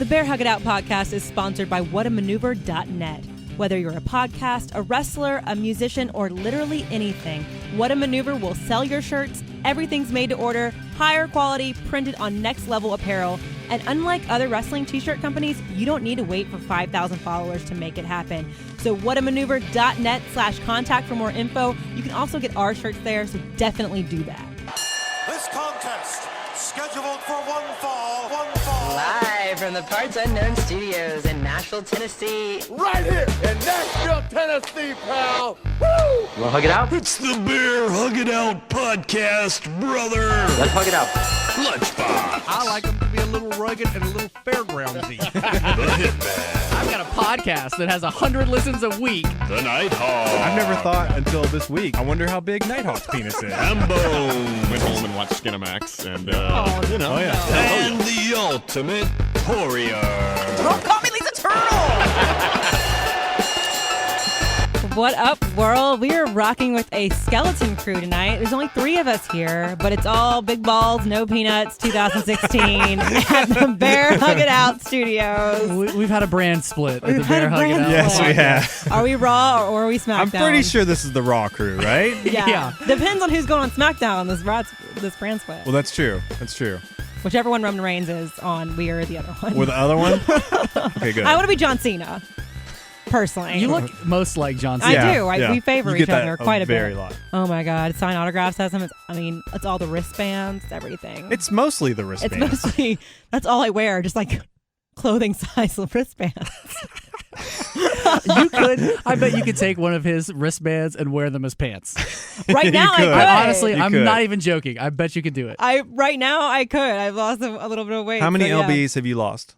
The Bear Hug It Out podcast is sponsored by whatamaneuver.net. Whether you're a podcast, a wrestler, a musician, or literally anything, What a Maneuver will sell your shirts. Everything's made to order, higher quality, printed on next level apparel. And unlike other wrestling t-shirt companies, you don't need to wait for 5,000 followers to make it happen. So whatamaneuver.net/contact for more info. You can also get our shirts there, so definitely do that. This contest, scheduled for one fall. Live from the Parts Unknown Studios in Nashville, Tennessee. Right here in Nashville, Tennessee, pal. Woo! You wanna hug it out? It's the Bear Hug It Out podcast, brother. Let's hug it out. Lunchbox. I like them to be a little rugged and a little fairgroundsy. The Hitman. I've got a podcast that has 100 listens a week. The Nighthawk. I've never thought until this week. I wonder how big Nighthawk's penis is. Rambo. Went home and watched Skinamax, and you know. Oh, yeah. And the ultimate courier. Don't call me Lisa Turtle! What up, world? We are rocking with a skeleton crew tonight. There's only 3 of us here, but it's all big balls, no peanuts, 2016 at the Bear Hug It Out studios. We've had a brand split at the Bear Hug It Out. Yes, we have. Are we Raw or are we SmackDown? I'm pretty sure this is the Raw crew, right? Yeah. Depends on who's going on SmackDown this brand split. Well, that's true. That's true. Whichever one Roman Reigns is on, we are the other one. We're the other one? Okay, good. I want to be John Cena. Personally. You look most like John I Cena. do. We favor You each get that other quite a bit. very lot. Oh my God. Sign autographs has them. It's all the wristbands, everything. It's mostly the wristbands. That's all I wear, just like clothing size wristbands. I bet you could take one of his wristbands and wear them as pants. Right now, I could. could. Honestly, You I'm could. not even joking. I bet you could do it. Right now, I could. I've lost a little bit of weight. How many so, yeah. lbs have you lost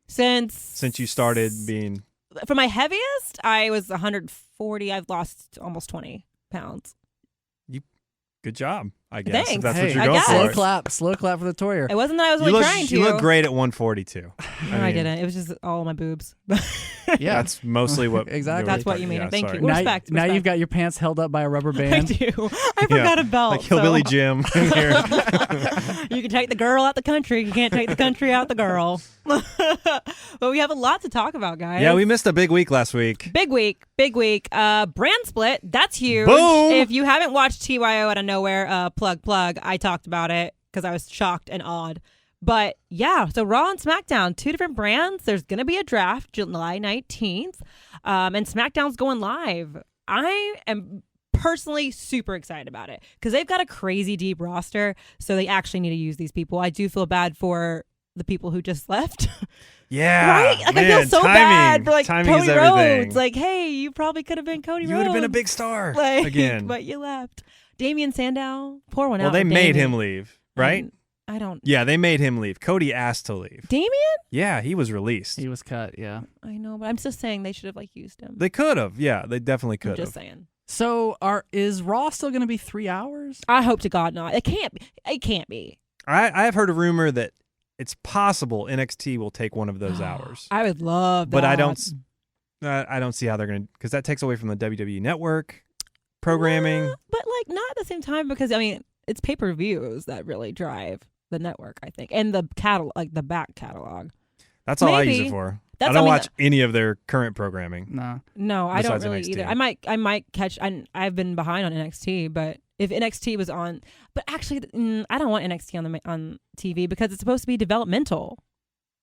Since you started being... For my heaviest, I was 140. I've lost almost 20 pounds. Good job, I guess. Thanks. If that's Hey, what you're I going guess. for. Slow clap for the Toyer. It wasn't that I was really trying to. You look great at 142. No, I didn't. It was just all my boobs. Yeah, That's mostly what... Exactly. That's what you mean. Thank sorry. you. Respect. Now you've got your pants held up by a rubber I band. do. I forgot a belt. Like Hillbilly Jim in here. You can take the girl out the country. You can't take the country out the girl. But we have a lot to talk about, guys. Yeah, we missed a big week last week. Big week. Brand split. That's huge. Boom! If you haven't watched TYO Out of Nowhere, plug, I talked about it because I was shocked and awed. But yeah, so Raw and SmackDown, 2 different brands. There's going to be a draft July 19th, and SmackDown's going live. I am personally super excited about it because they've got a crazy deep roster, so they actually need to use these people. I do feel bad for the people who just left. Yeah. Right? Like, man, I feel so bad for timing Cody is everything. Rhodes. Like, hey, you probably could have been Cody Rhodes. You would have been a big star again. But you left. Damian Sandow, pour one out. Well, they for made Damien. him leave, right? I don't. Yeah, they made him leave. Cody asked to leave. Damian? Yeah, he was released. He was cut. Yeah. I know, but I'm just saying they should have used him. They could have. Yeah, they definitely could I'm have. just saying. So is Raw still going to be 3 hours? I hope to God not. It can't be. It can't be. I have heard a rumor that it's possible NXT will take one of those hours. I would love that. But I don't see how they're going to, because that takes away from the WWE Network programming. But not at the same time because it's pay-per-views that really drive the network, I think, and the the back catalog. That's all I use Maybe. it for. That's I don't something watch any of their current programming. No. I don't Besides really NXT. either. I might catch. I've been behind on NXT, but if NXT was on, but actually, I don't want NXT on TV because it's supposed to be developmental.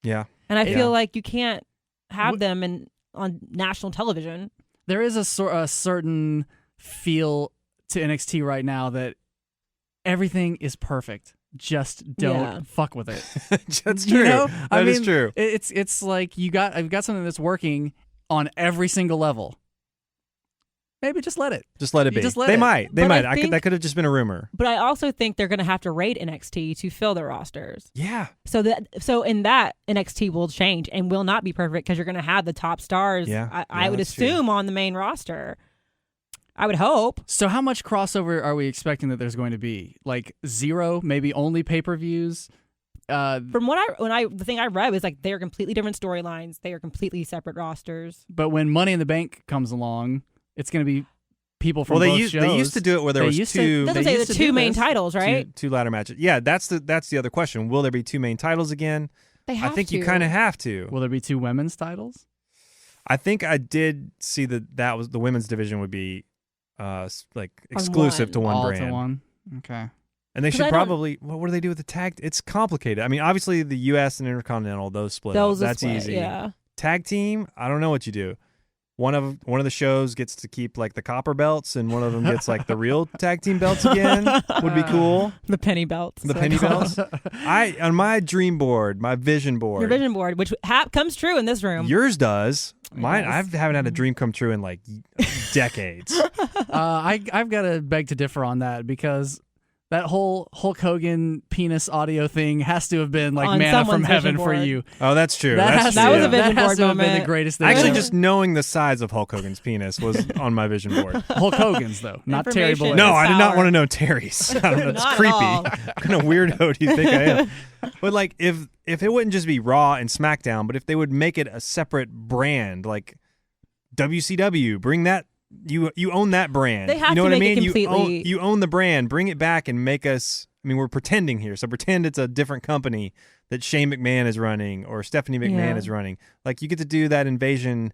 Yeah, and I feel like you can't have them on national television. There is a certain feel to NXT right now that everything is perfect. Just don't fuck with it. That's true. That is true. It's like I've got something that's working on every single level. Maybe just let it. Just let it be. They might. That could have just been a rumor. But I also think they're going to have to raid NXT to fill their rosters. Yeah. So in that NXT will change and will not be perfect because you're going to have the top stars. Yeah. I would assume on the main roster. I would hope. So how much crossover are we expecting that there's going to be? 0, maybe only pay-per-views? From the thing I read was they are completely different storylines. They are completely separate rosters. But when Money in the Bank comes along, it's going to be people from both shows. They used to do it where there was two. Doesn't say the 2 main titles, right? Two ladder matches. Yeah, that's the other question. Will there be 2 main titles again? They have I think to. you kind of have to. Will there be 2 women's titles? I think I did see that was the women's division would be like exclusive to one All brand. to one. Okay. And they 'Cause should I don't- probably. What do they do with the tag? It's complicated. I mean, obviously the U.S. and Intercontinental those split. Those up. are That's split, easy. Yeah. Tag team. I don't know what you do. One of the shows gets to keep like the copper belts, and one of them gets like the real tag team belts again. Would be cool. The penny belts. The so penny I call belts. them. On my dream board, my vision board. Your vision board, which comes true in this room. Yours does. Mine. Yes. I haven't had a dream come true in like decades. I've got to beg to differ on that because that whole Hulk Hogan penis audio thing has to have been like On manna from someone's heaven vision for board. you. Oh, that's true. That, That's has true. That was a to, vision that has board to have been the moment. greatest thing. Actually, ever. just knowing the size of Hulk Hogan's penis was on my vision board. Hulk Hogan's though, not Terry Information. Bollea. No, It's I did not power. want to know Terry's. I don't know, it's Not at creepy. all. What kind of weirdo do you think I am? But like, if it wouldn't just be Raw and SmackDown, but if they would make it a separate brand, like WCW, bring that. You own that brand. They have you know to what I make it mean? completely- You own the brand. Bring it back and make us. I mean, we're pretending here, so pretend it's a different company that Shane McMahon is running or Stephanie McMahon Yeah. is running. Like you get to do that invasion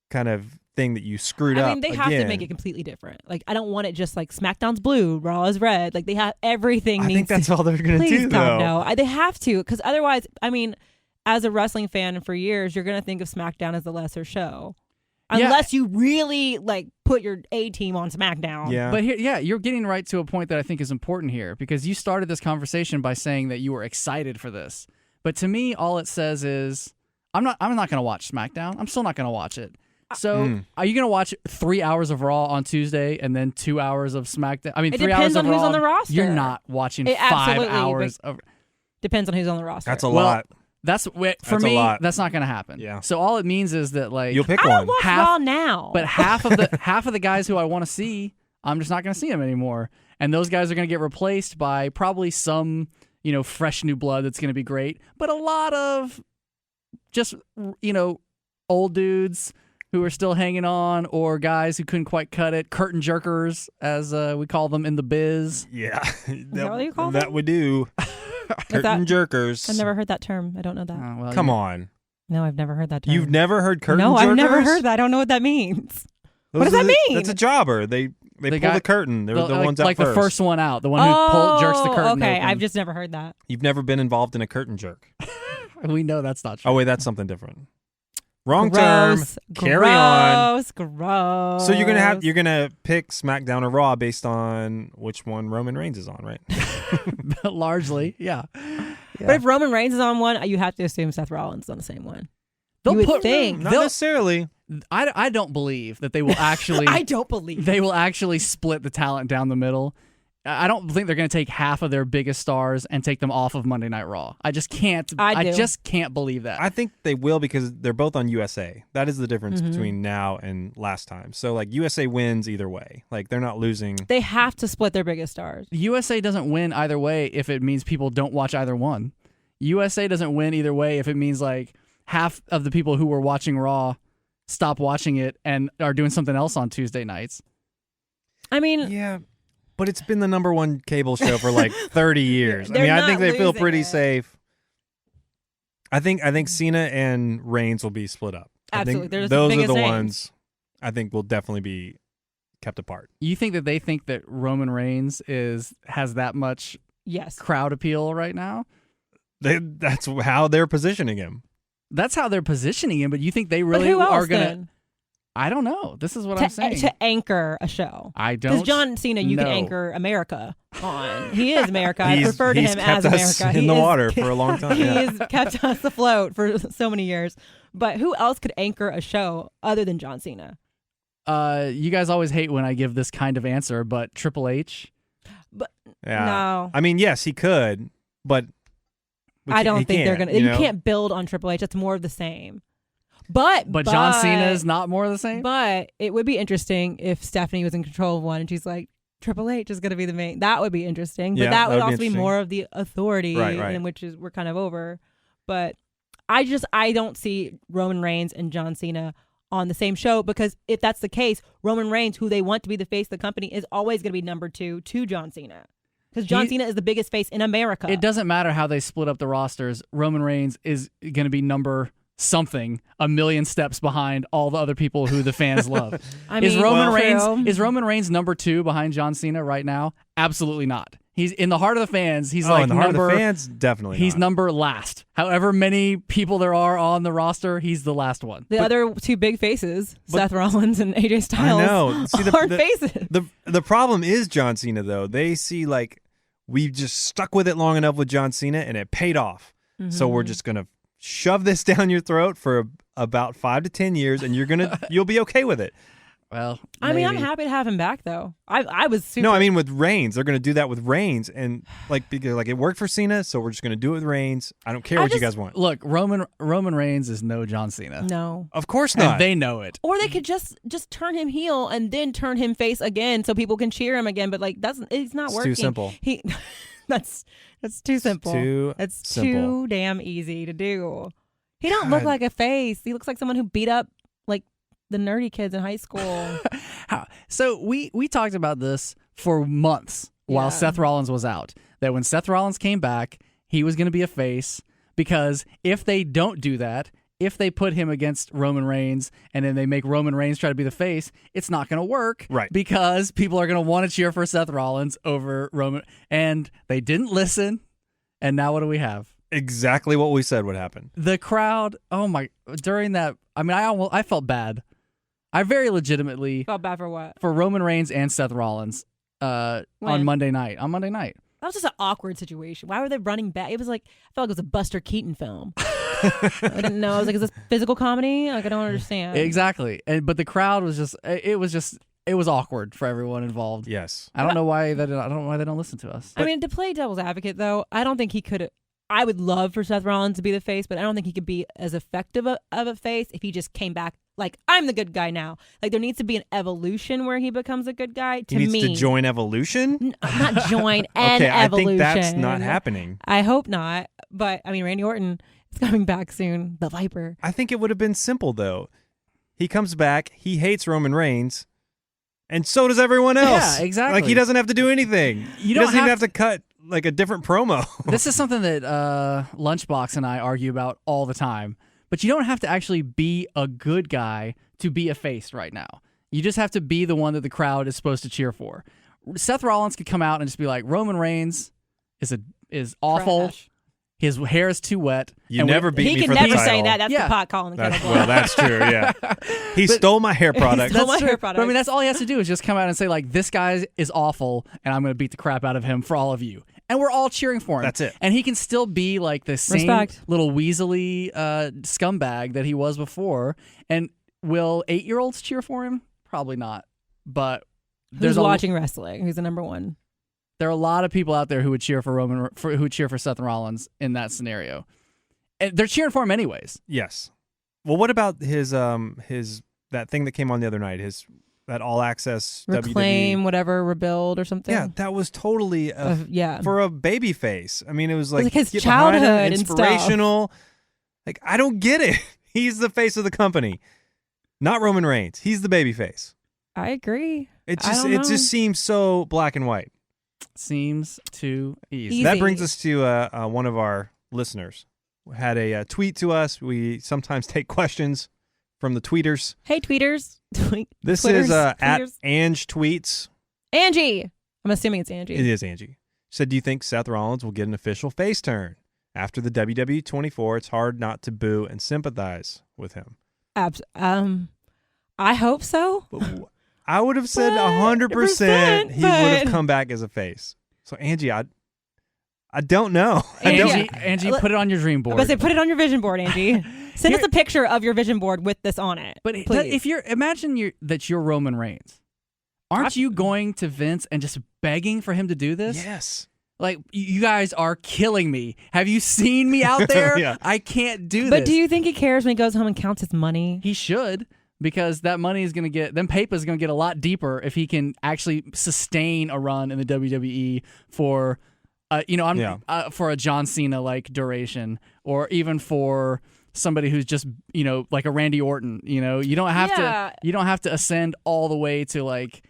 kind of thing that you screwed up. I mean, they have to again. make it completely different. Like, I don't want it just like SmackDown's blue, Raw is red. Like, they have everything. I needs think that's to, all they're going to please do, God, though. no. They have to, because otherwise, I mean, as a wrestling fan for years, you're going to think of SmackDown as the lesser show. Yeah. Unless you really like put your A team on SmackDown. Yeah. But here, yeah, you're getting right to a point that I think is important here because you started this conversation by saying that you were excited for this. But to me, all it says is I'm not going to watch SmackDown. I'm still not going to watch it. So are you going to watch 3 hours of Raw on Tuesday and then 2 hours of SmackDown? I mean, It 3 depends hours of on who's Raw. on the roster. You're not watching It 5 absolutely, hours of. Depends on who's on the roster. That's a Well, lot. That's for That's a me. lot. That's not going to happen. Yeah. So all it means is that like You'll pick I one. don't watch Half- Raw now. But half of the guys who I want to see, I'm just not going to see them anymore. And those guys are going to get replaced by probably some, fresh new blood that's going to be great. But a lot of just, old dudes who are still hanging on or guys who couldn't quite cut it, curtain jerkers, as we call them in the biz. Yeah. that what you call that them? we do. Curtain jerkers. I've never heard that term. I don't know that. Well, Come you- on. No, I've never heard that term. You've never heard curtain No, jerkers? I've never heard that. I don't know what that means. Those What does are that mean? That's a jobber. They pull guy- the curtain. They're the like, ones out like first. the first one out, the one who jerks the curtain okay. open. I've just never heard that. You've never been involved in a curtain jerk. We know that's not true. Oh, wait, that's something different. Wrong Gross, term. Carry on. Gross. So you're gonna pick SmackDown or Raw based on which one Roman Reigns is on, right? Largely, yeah. But if Roman Reigns is on one, you have to assume Seth Rollins is on the same one. They'll You would put think. Not they'll- necessarily. I don't believe that they will actually. I don't believe. They will actually split the talent down the middle. I don't think they're going to take half of their biggest stars and take them off of Monday Night Raw. I just can't. I do. just can't believe that. I think they will because they're both on USA. That is the difference Mm-hmm. between now and last time. So like USA wins either way. Like they're not losing. They have to split their biggest stars. USA doesn't win either way if it means people don't watch either one. USA doesn't win either way if it means like half of the people who were watching Raw stop watching it and are doing something else on Tuesday nights. I mean, Yeah. But it's been the number one cable show for like 30 years. I They're mean, I not think they feel losing pretty it. safe. I think Cena and Reigns will be split up. Absolutely. I They're think the those are biggest the names. ones I think will definitely be kept apart. You think that they think that Roman Reigns has that much yes. crowd appeal right now? That's how they're positioning him. That's how they're positioning him, but you think they But really who else are going to... then? I don't know. This is what I'm saying. To anchor a show. I don't Because John Cena, you can know. anchor America on. He is America. I He's- refer to he's him kept as us America. in He the is- water for a long time. He Yeah. has kept us afloat for so many years. But who else could anchor a show other than John Cena? You guys always hate when I give this kind of answer, but Triple H. But Yeah. no. I mean, yes, he could, but I don't think they're going gonna. You can't build on Triple H. It's more of the same. But John Cena is not more of the same? But it would be interesting if Stephanie was in control of one and she's like, Triple H is going to be the main. That would be interesting. But Yeah, that would that would be also be interesting. more of the authority, Right. and which is we're kind of over. But I don't see Roman Reigns and John Cena on the same show, because if that's the case, Roman Reigns, who they want to be the face of the company, is always going to be number 2 to John Cena. because John Cena is the biggest face in America. It doesn't matter how they split up the rosters. Roman Reigns is going to be number something a million steps behind all the other people who the fans love. I mean, Is Roman Reigns number 2 behind John Cena right now? Absolutely not. He's in the heart of the fans. He's in the heart of the fans, definitely. He's not. number last. However many people there are on the roster, he's the last one. The other 2 big faces, Seth Rollins and AJ Styles, I know. See, are faces. The problem is John Cena, though. They see like we just stuck with it long enough with John Cena, and it paid off. Mm-hmm. So we're just gonna shove this down your throat for about 5 to 10 years, and you'll be okay with it. Well, I mean, I'm happy to have him back, though. I was super. No, I mean with Reigns, they're going to do that with Reigns, and because it worked for Cena, so we're just going to do it with Reigns. I don't care what you guys want. Look, Roman Reigns is no John Cena. No, of course not. And they know it. Or they could just turn him heel and then turn him face again, so people can cheer him again. But it's not working. Too simple. That's too simple. It's too damn easy to do. He don't look like a face. He looks like someone who beat up the nerdy kids in high school. So we talked about this for months while Seth Rollins was out. That when Seth Rollins came back, he was going to be a face, because if they don't do that, if they put him against Roman Reigns and then they make Roman Reigns try to be the face, it's not going to work. Right. Because people are going to want to cheer for Seth Rollins over Roman. And they didn't listen. And now what do we have? Exactly what we said would happen. The crowd, during that, I mean, I felt bad. I very legitimately Felt bad for what? for Roman Reigns and Seth Rollins on Monday night. That was just an awkward situation. Why were they running back? It was like, I felt like it was a Buster Keaton film. I didn't know. I was like, is this physical comedy? I don't understand. Exactly. But the crowd was it was awkward for everyone involved. Yes. I don't know why they don't listen to us. I mean, to play devil's advocate, though, I don't think he could. I would love for Seth Rollins to be the face, but I don't think he could be as effective of a face if he just came back like, I'm the good guy now. Like, there needs to be an evolution where he becomes a good guy. To he me, needs to join Evolution? Not join an okay, evolution. I think that's not happening. I hope not. But, I mean, Randy Orton is coming back soon. The Viper. I think it would have been simple, though. He comes back. He hates Roman Reigns. And so does everyone else. Yeah, exactly. Like, he doesn't have to do anything. He doesn't even have to cut like a different promo. This is something that Lunchbox and I argue about all the time. But you don't have to actually be a good guy to be a face right now. You just have to be the one that the crowd is supposed to cheer for. Seth Rollins could come out and just be like, Roman Reigns is awful. Trash. His hair is too wet. You never beat me He for can the never title. say that. That's the pot calling the kettle black. Well, that's true, yeah. He stole my hair product. stole my true. hair But I product. mean, that's all he has to do is just come out and say, like, this guy is awful, and I'm going to beat the crap out of him for all of you. And we're all cheering for him. That's it. And he can still be like the same Respect. little weaselly scumbag that he was before. And will 8-year-olds cheer for him? Probably not. But Who's watching wrestling? Who's the number one? there are a lot of people out there who would cheer who would cheer for Seth Rollins in that scenario. And they're cheering for him anyways. Yes. Well, what about his that thing that came on the other night? That all access Reclaim, WWE. whatever, rebuild or something. Yeah, that was totally yeah. for a baby face. I mean, it was like his get behind him, childhood and stuff. inspirational. Like, I don't get it. He's the face of the company, not Roman Reigns. He's the baby face. I agree. It I don't know. just seems so black and white. Seems too easy. Easy. That brings us to one of our listeners had a tweet to us. We sometimes take questions from the tweeters. Hey, tweeters. This Twitters, is at tweeters. Ange Tweets. Angie. I'm assuming it's Angie. It is Angie. Said, do you think Seth Rollins will get an official face turn? After the WWE 24, it's hard not to boo and sympathize with him. I hope so. But I would have said 100% he would have come back as a face. So, Angie, I don't know. Angie, put it on your dream board. I was gonna say, put it on your vision board, Angie. Send us a picture of your vision board with this on it. But please. if imagine that you're Roman Reigns, aren't you going to Vince and just begging for him to do this? Yes. Like, you guys are killing me. Have you seen me out there? Yeah. I can't do this. But do you think he cares when he goes home and counts his money? He should, because that money is going to get, them papers going to get a lot deeper if he can actually sustain a run in the WWE for, for a John Cena like duration, or even for somebody who's just, like a Randy Orton. You don't have to ascend all the way to like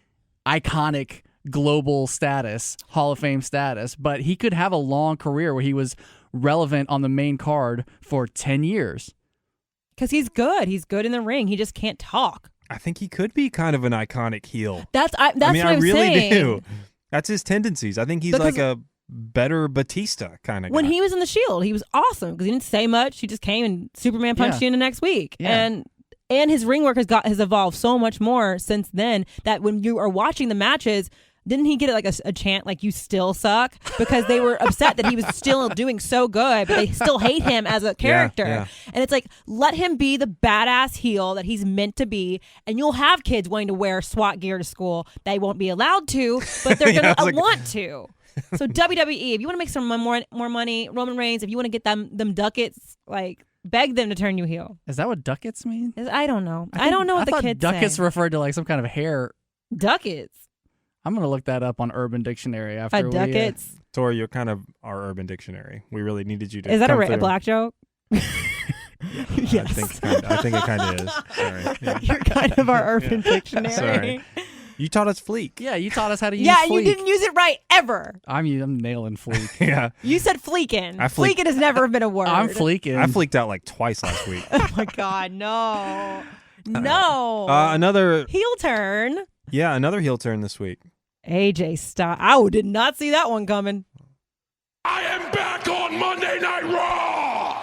iconic global status, Hall of Fame status, but he could have a long career where he was relevant on the main card for 10 years. Because he's good. He's good in the ring. He just can't talk. I think he could be kind of an iconic heel. That's I mean, what I'm I really saying. do. That's his tendencies. I think he's Because like a better Batista kind of guy. When he was in the Shield, he was awesome because he didn't say much. He just came and Superman punched you in the next week. Yeah. And his ring work has evolved so much more since then that when you are watching the matches, didn't he get like a chant like "you still suck" because they were upset that he was still doing so good, but they still hate him as a character. Yeah. And it's like, let him be the badass heel that he's meant to be, and you'll have kids wanting to wear SWAT gear to school. They won't be allowed to, but they're gonna want to. So WWE, if you want to make some more money, Roman Reigns, if you want to get them ducats, like beg them to turn you heel. Is that what ducats mean? I don't know. I don't know what the kids ducats say. referred to like some kind of hair. Ducats. I'm going to look that up on Urban Dictionary after Ducats. Tori, you're kind of our Urban Dictionary. We really needed you to. Is that come a through. black joke? Yes. I think it kind of is. Sorry. Yeah. You're kind of our Urban Dictionary. Sorry. You taught us Fleek. Yeah, you taught us how to use Yeah, Fleek. and you didn't use it right ever. I'm nailing Fleek. Yeah. You said fleeking. I fleeked. Fleeking has never been a word. I'm fleeking. I fleeked out like twice last week. Oh my God, no. No. Another heel turn. another heel turn this week. AJ Styles. I did not see that one coming. I am back on Monday Night Raw!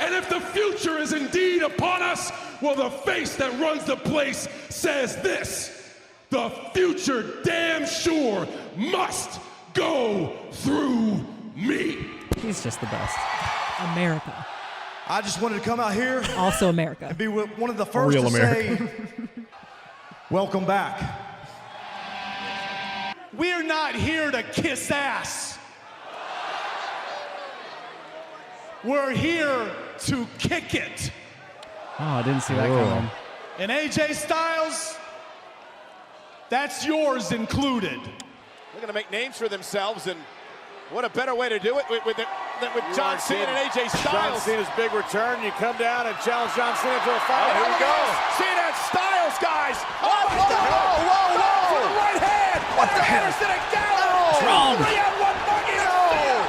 And if the future is indeed upon us, well, the face that runs the place says this: the future damn sure must go through me. He's just the best. America. I just wanted to come out here Also America. and be one of the first Real to America. say, welcome back. We're not here to kiss ass. We're here to kick it. Oh, I didn't see that coming. And AJ Styles, that's yours included. They're going to make names for themselves, and what a better way to do it with John Cena and AJ Styles. John Cena's big return. You come down and challenge John Cena to a fight. Here we go. Cena and Styles, guys. Oh, whoa. Right hand. What the hell? Anderson and Gallows. Wrong. 3-on-1 buggy.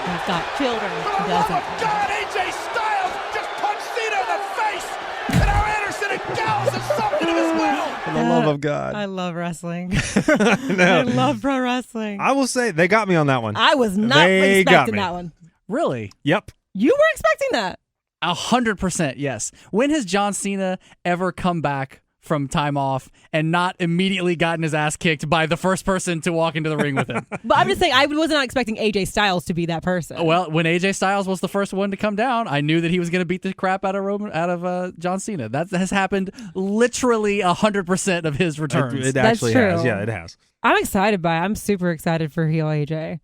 He's got children. He For the love doesn't. of God, AJ Styles just punched Cena in the face. And now Anderson and Gallows is something as well. For the love of God. I love wrestling. No. I love pro wrestling. I will say they got me on that one. I was not They got expecting me. that one. Really? Yep. You were expecting that. 100%, yes. When has John Cena ever come back from time off and not immediately gotten his ass kicked by the first person to walk into the ring with him? But I'm just saying, I was not expecting AJ Styles to be that person. Well, when AJ Styles was the first one to come down, I knew that he was going to beat the crap out of John Cena. That has happened literally 100% of his returns. It That's actually true. has. Yeah, it has. I'm excited by it. I'm super excited for heel AJ.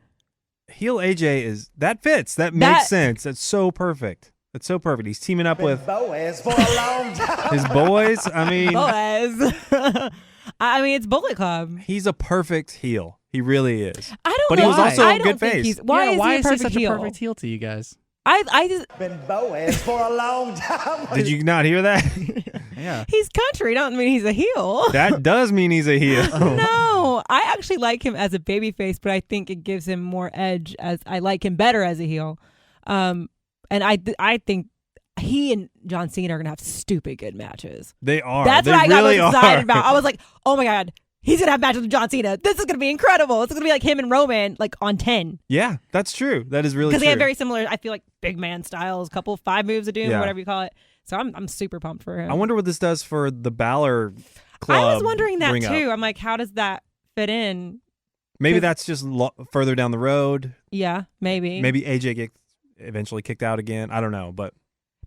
Heel AJ that fits. That makes sense. That's so perfect. That's so perfect. He's teaming up with Boaz for a long time. his boys. I mean, Boaz. I mean, it's Bullet Club. he's a perfect heel. He really is. I don't But know. he was also I a don't good think face. he's- Why Yeah, is why he a is he perfect such heel? a perfect heel to you guys? I just Been Boaz for a long time. Did you not hear that? Yeah. he's country. Don't mean he's a heel. That does mean he's a heel. No, I actually like him as a babyface, but I think it gives him more edge. As I like him better as a heel, and I think he and John Cena are gonna have stupid good matches. They are. That's they what I got really most excited are. about. I was like, oh my God, he's gonna have matches with John Cena. This is gonna be incredible. It's gonna be like him and Roman, like on 10. Yeah, that's true. That is really Because true. they have very similar, I feel like, big man styles, couple 5 moves of doom, Yeah. whatever you call it. So I'm super pumped for him. I wonder what this does for the Balor Club. I was wondering that bring too. up. I'm like, how does that fit in? Maybe that's just further down the road. Yeah, maybe. Maybe AJ gets eventually kicked out again. I don't know, but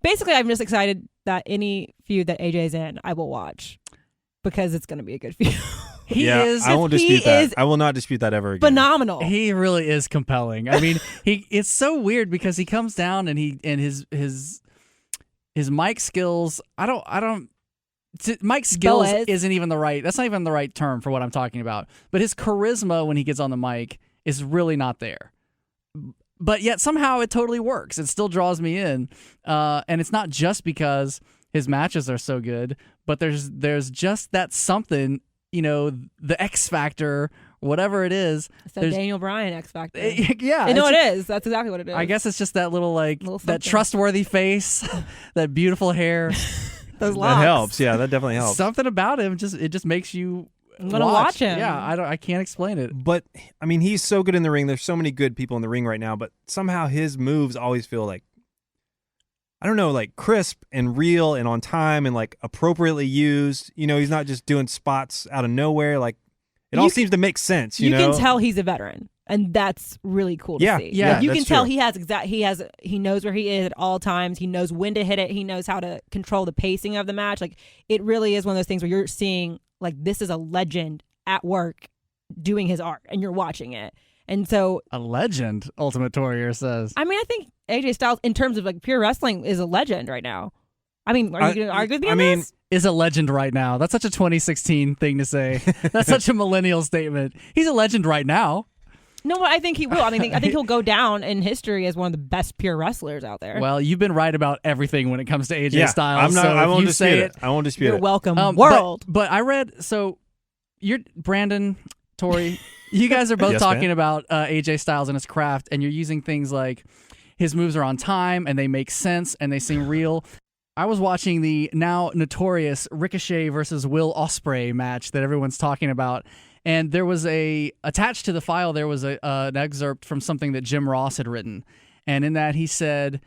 Basically, I'm just excited that any feud that AJ's in, I will watch because it's going to be a good feud. He yeah, is I won't he dispute that. is I will not dispute that ever again. phenomenal. He really is compelling. I mean, it's so weird because he comes down and his mic skills. Mic skills Boaz. isn't even the right. That's not even the right term for what I'm talking about. But his charisma when he gets on the mic is really not there. But yet somehow it totally works. It still draws me in, and it's not just because his matches are so good, but there's just that something, the X factor, whatever it is. It's that Daniel Bryan X factor. Yeah. I know it is. That's exactly what it is. I guess it's just that little that something. trustworthy face, that beautiful hair. Those locks. That helps. Yeah, that definitely helps. Something about him just makes you want to watch him. Yeah, I can't explain it. But I mean, he's so good in the ring. There's so many good people in the ring right now, but somehow his moves always feel like, I don't know, like crisp and real and on time and like appropriately used. He's not just doing spots out of nowhere. Like it all seems to make sense. You know? Can tell he's a veteran, and that's really cool to see. Yeah, you can tell true. he knows where he is at all times. He knows when to hit it. He knows how to control the pacing of the match. Like it really is one of those things where you're seeing like this is a legend at work doing his art, and you're watching it. And so a legend, Ultimate Warrior says. I mean, I think AJ Styles, in terms of like pure wrestling, is a legend right now. I mean, are you going to argue with me on this? Is a legend right now. That's such a 2016 thing to say. That's such a millennial statement. He's a legend right now. No, but I think he will. I think he'll go down in history as one of the best pure wrestlers out there. Well, you've been right about everything when it comes to AJ Styles. I won't dispute it. I won't dispute it. You're welcome, world. But I read, so you're Brandon, Tori, you guys are both Yes, talking man. about AJ Styles and his craft, and you're using things like his moves are on time and they make sense and they seem real. I was watching the now notorious Ricochet versus Will Ospreay match that everyone's talking about, and there was attached to the file there was an excerpt from something that Jim Ross had written, and in that he said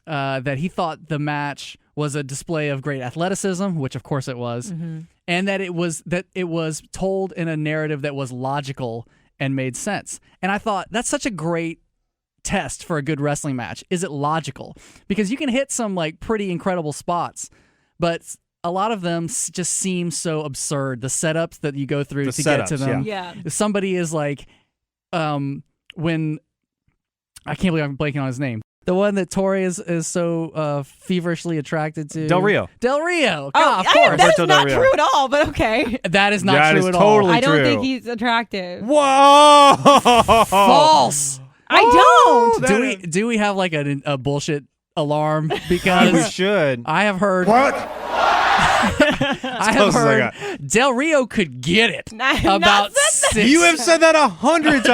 that he thought the match was a display of great athleticism, which of course it was, and that it was told in a narrative that was logical and made sense. And I thought that's such a great test for a good wrestling match. Is it logical? Because you can hit some like pretty incredible spots, but a lot of them just seem so absurd. The setups that you go through to get to them. Yeah. If somebody is like, when I can't believe I'm blanking on his name. The one that Tori is so feverishly attracted to. Del Rio. Del Rio. Oh, of course. That is Del not Rio. true at all, but okay. That is not That true is at totally all. I don't true. think he's attractive. Whoa! False. I don't. That Do we have like a bullshit alarm? we Because should. I have heard. What? I have close as I heard Del Rio could get it. I have about not said that. 6. You have said that 100 Yeah, I times.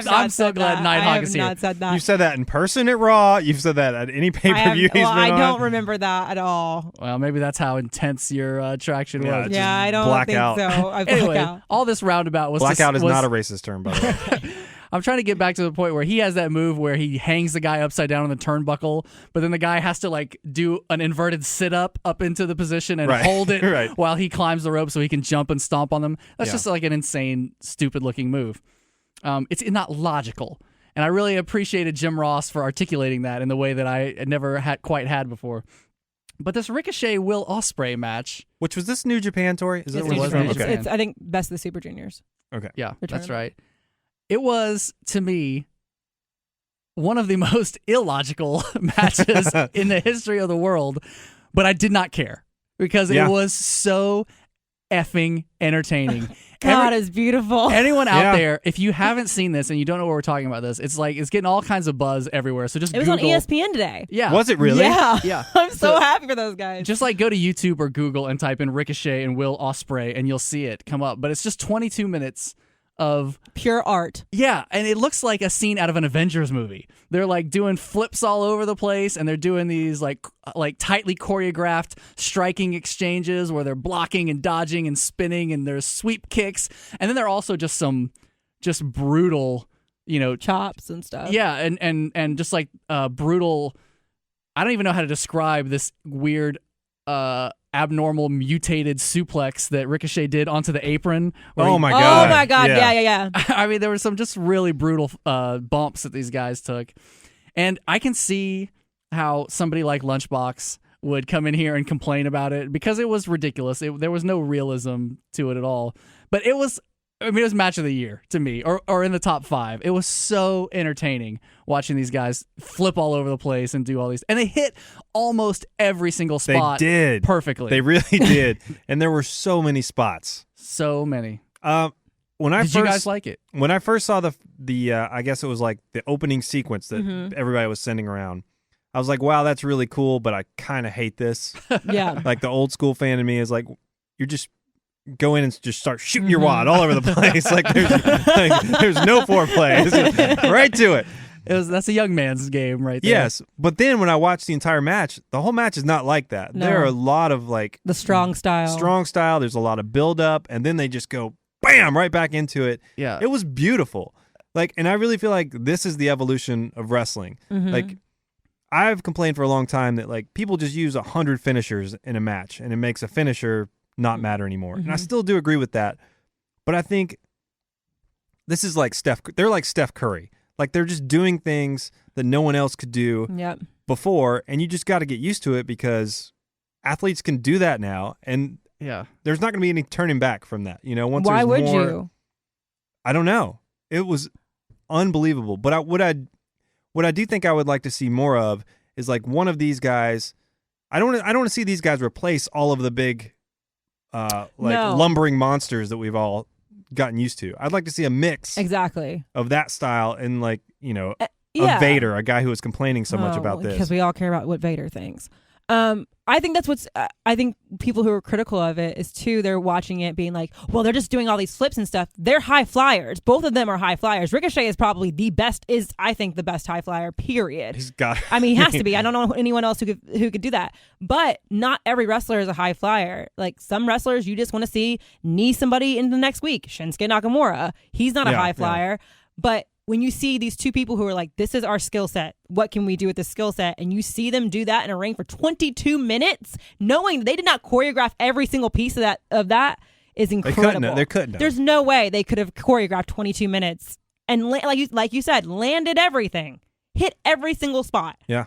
have I'm not so said glad that. Nighthawk I have is here. not said that. You've said that in person at Raw. You've said that at any pay-per-view he's been I on. don't remember that at all. Well, maybe that's how intense your attraction Yeah, was. Just Yeah, I don't black think out. so. I black Anyway, out. all this roundabout was Blackout is was- not a racist term, by the way. I'm trying to get back to the point where he has that move where he hangs the guy upside down on the turnbuckle, but then the guy has to like do an inverted sit-up up into the position and Right. hold it Right. while he climbs the rope so he can jump and stomp on them. That's Yeah. just like an insane, stupid-looking move. It's not logical. And I really appreciated Jim Ross for articulating that in the way that I had never quite had before. But this Ricochet Will Ospreay match, Which was this New Japan, Tori? Is that It's where New it's Japan. from? It's, Okay. it's, I think, best of the Super Juniors. Okay. yeah, Return that's of it. right. It was, to me, one of the most illogical matches in the history of the world, but I did not care because Yeah. it was so effing entertaining. God is beautiful. Anyone out Yeah. there, if you haven't seen this and you don't know what we're talking about this, it's like it's getting all kinds of buzz everywhere. So just It was Google. on ESPN today. Yeah. Was it really? Yeah. Yeah. I'm so So- happy for those guys. Just like go to YouTube or Google and type in Ricochet and Will Ospreay and you'll see it come up. But it's just 22 minutes of pure art. yeah, and it looks like a scene out of an Avengers movie. They're like doing flips all over the place, and they're doing these like tightly choreographed striking exchanges where they're blocking and dodging and spinning, and there's sweep kicks, and then there are also just brutal, Chops and stuff. yeah, and just like brutal. I don't even know how to describe this weird, abnormal mutated suplex that Ricochet did onto the apron. where Oh he- my Oh God. my God. Yeah. I mean, there were some just really brutal bumps that these guys took. And I can see how somebody like Lunchbox would come in here and complain about it because it was ridiculous. There was no realism to it at all. But it was match of the year to me, or in the top 5. It was so entertaining watching these guys flip all over the place and do all these. And they hit almost every single They spot did. perfectly. They really did. And there were so many spots. So many. When I Did first, you guys like it? When I first saw the I guess it was like the opening sequence that everybody was sending around, I was like, wow, that's really cool, but I kind of hate this. Yeah. Like the old school fan in me is like, you're just go in and just start shooting your wad all over the place. Like there's no foreplay. It's just right to it. That's a young man's game right there. Yes, but then when I watched the entire match, the whole match is not like that. No. There are a lot of like The strong style. There's a lot of build up, and then they just go bam right back into it. Yeah. It was beautiful. Like, and I really feel like this is the evolution of wrestling. Mm-hmm. Like, I've complained for a long time that like people just use 100 finishers in a match, and it makes a finisher not matter anymore. And I still do agree with that, but I think this is like they're like Steph Curry. Like they're just doing things that no one else could do before, and you just got to get used to it because athletes can do that now, and there's not going to be any turning back from that. You know, once Why there's would more, you? I don't know. It was unbelievable. But what I do think I would like to see more of is like one of these guys. I don't want to see these guys replace all of the big lumbering monsters that we've all gotten used to. I'd like to see a mix of that style and like, you know, a Vader, a guy who was complaining so much about this. Because we all care about what Vader thinks. I think that's I think people who are critical of it is too, they're watching it being like, well, they're just doing all these flips and stuff. They're high flyers. Both of them are high flyers. Ricochet is probably the best high flyer, period. He's got I mean, he has to be. I don't know anyone else who could do that. But not every wrestler is a high flyer. Like some wrestlers, you just want to see knee somebody in the next week. Shinsuke Nakamura, he's not a high flyer. But when you see these two people who are like, this is our skill set, what can we do with this skill set? And you see them do that in a ring for 22 minutes, knowing they did not choreograph every single piece of that is incredible. They couldn't have. There's no way they could have choreographed 22 minutes and like you said, landed everything, hit every single spot. Yeah.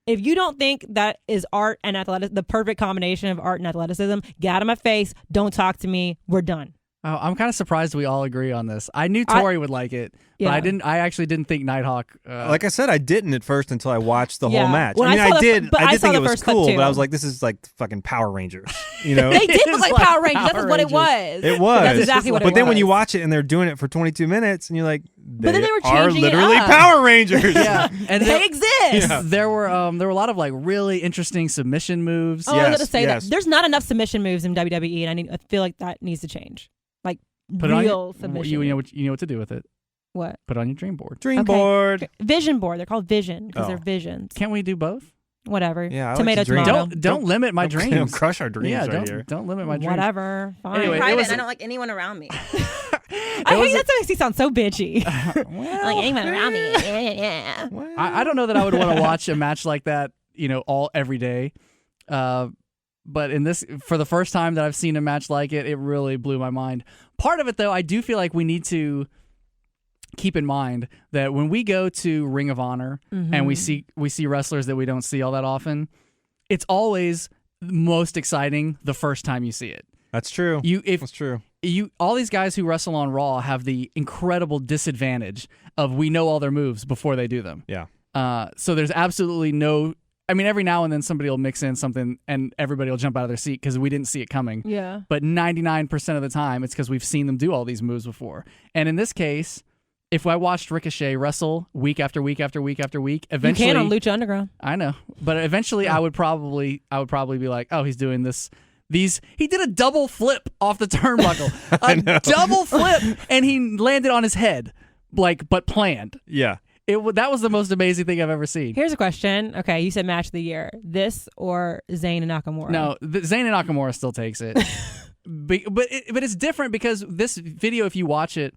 If you don't think that is art and athleticism, the perfect combination of art and athleticism, get out of my face. Don't talk to me. We're done. Oh, I'm kind of surprised we all agree on this. I knew Tori would like it, but I actually didn't think Nighthawk. Like I said, I didn't at first until I watched the whole match. When I mean, I did think it was cool, too. but I was like, this is like fucking Power Rangers. You know, they did look like Power Rangers. That's what it was. It was. That's exactly what it was. But then when you watch it and they're doing it for 22 minutes, and you're like, but then they were are changing literally it up. Power Rangers. Yeah, and they exist. Yeah. There were a lot of like really interesting submission moves. Oh, I was going to say that there's not enough submission moves in WWE, and I feel like that needs to change. Like real submission. You know what to do with it. What? Put it on your dream board. Dream board. Vision board. They're called Vision because they're visions. Can't we do both? Whatever. Yeah, tomato, tomato. Don't limit my dreams. Don't crush our dreams here. Don't limit my dreams. Whatever. Fine. Anyway, Private, and I don't like anyone around me. I hate that makes me sound so bitchy. Like anyone around me. Yeah. I don't know that I would want to watch a match like that, you know, every day. But in this, for the first time that I've seen a match like it, it really blew my mind. Part of it, though, I do feel like we need to keep in mind that when we go to Ring of Honor and we see wrestlers that we don't see all that often, it's always most exciting the first time you see it. That's true. That's true. All these guys who wrestle on Raw have the incredible disadvantage of we know all their moves before they do them. Yeah. So there's absolutely no. I mean, every now and then somebody will mix in something and everybody will jump out of their seat because we didn't see it coming. Yeah. But 99% of the time, it's because we've seen them do all these moves before. And in this case, if I watched Ricochet wrestle week after week after week after week, eventually you can on Lucha Underground. I know, but eventually I would probably be like, oh, he's doing this. He did a double flip off the turnbuckle, a double flip, and he landed on his head, but planned. Yeah. That was the most amazing thing I've ever seen. Here's a question. Okay, you said match of the year. This or Zayn and Nakamura? No, Zayn and Nakamura still takes it. but it's different because this video, if you watch it,